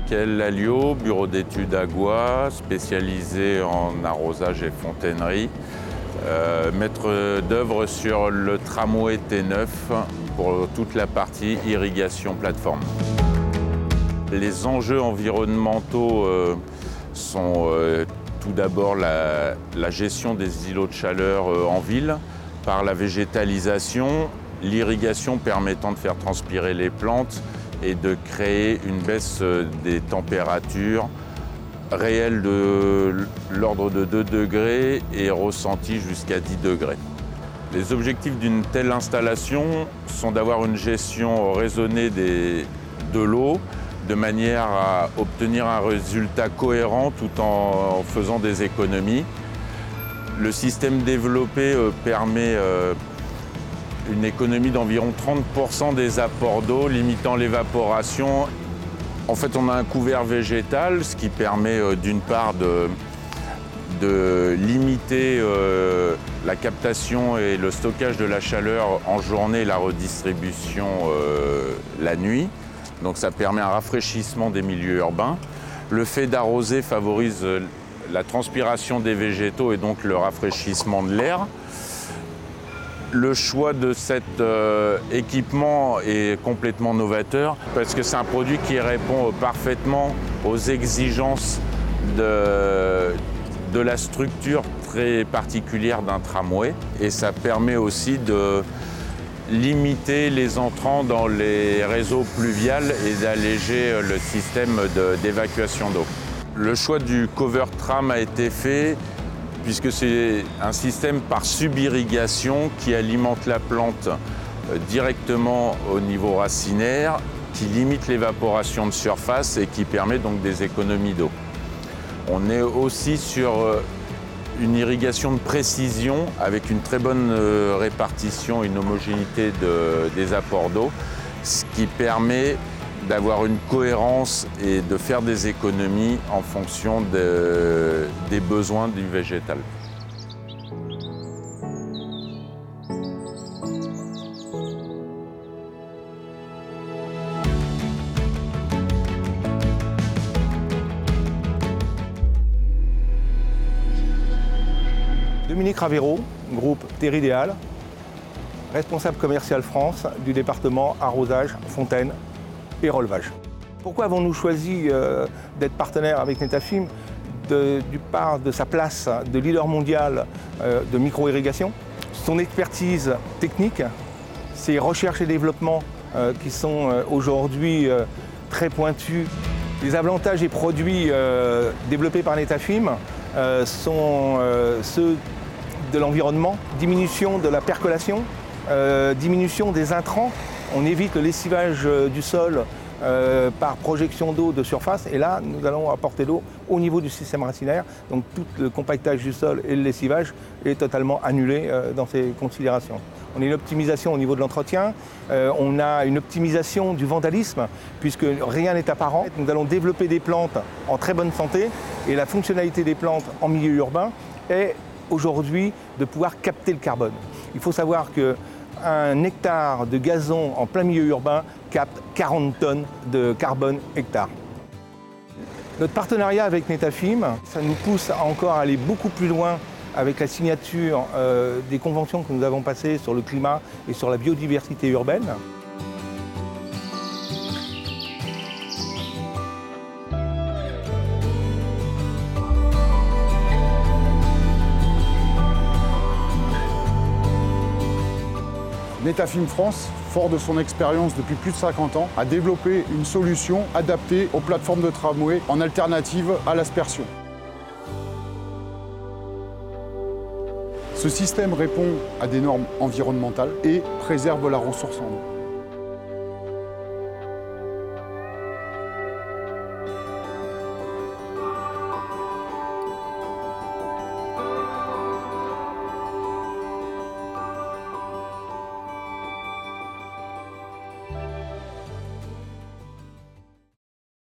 Michael Lalliot, bureau d'études Agua, spécialisé en arrosage et fontainerie. Maître d'œuvre sur le tramway T9 pour toute la partie irrigation plateforme. Les enjeux environnementaux sont tout d'abord la gestion des îlots de chaleur en ville par la végétalisation, l'irrigation permettant de faire transpirer les plantes et de créer une baisse des températures réelles de l'ordre de 2 degrés et ressenties jusqu'à 10 degrés. Les objectifs d'une telle installation sont d'avoir une gestion raisonnée de l'eau de manière à obtenir un résultat cohérent tout en faisant des économies. Le système développé permet une économie d'environ 30% des apports d'eau, limitant l'évaporation. En fait, on a un couvert végétal, ce qui permet d'une part de limiter la captation et le stockage de la chaleur en journée et la redistribution la nuit. Donc ça permet un rafraîchissement des milieux urbains. Le fait d'arroser favorise la transpiration des végétaux et donc le rafraîchissement de l'air. Le choix de cet équipement est complètement novateur parce que c'est un produit qui répond parfaitement aux exigences de la structure très particulière d'un tramway et ça permet aussi de limiter les entrants dans les réseaux pluviales et d'alléger le système d'évacuation d'eau. Le choix du cover tram a été fait puisque c'est un système par subirrigation qui alimente la plante directement au niveau racinaire, qui limite l'évaporation de surface et qui permet donc des économies d'eau. On est aussi sur une irrigation de précision avec une très bonne répartition, une homogénéité des apports d'eau, ce qui permet d'avoir une cohérence et de faire des économies en fonction des besoins du végétal. Dominique Ravero, groupe Terre Idéal, responsable commercial France du département arrosage, fontaine et relevage. Pourquoi avons-nous choisi d'être partenaire avec Netafim du part de sa place de leader mondial de micro-irrigation, son expertise technique, ses recherches et développements qui sont aujourd'hui très pointus. Les avantages et produits développés par Netafim sont ceux de l'environnement, diminution de la percolation, diminution des intrants. On évite le lessivage du sol par projection d'eau de surface et là nous allons apporter l'eau au niveau du système racinaire. Donc tout le compactage du sol et le lessivage est totalement annulé dans ces considérations. On a une optimisation au niveau de l'entretien, on a une optimisation du vandalisme puisque rien n'est apparent. Nous allons développer des plantes en très bonne santé et la fonctionnalité des plantes en milieu urbain est aujourd'hui de pouvoir capter le carbone. Il faut savoir qu'un hectare de gazon en plein milieu urbain capte 40 tonnes de carbone hectare. Notre partenariat avec Netafim, ça nous pousse à encore aller beaucoup plus loin avec la signature des conventions que nous avons passées sur le climat et sur la biodiversité urbaine. Netafim France, fort de son expérience depuis plus de 50 ans, a développé une solution adaptée aux plateformes de tramway en alternative à l'aspersion. Ce système répond à des normes environnementales et préserve la ressource en eau.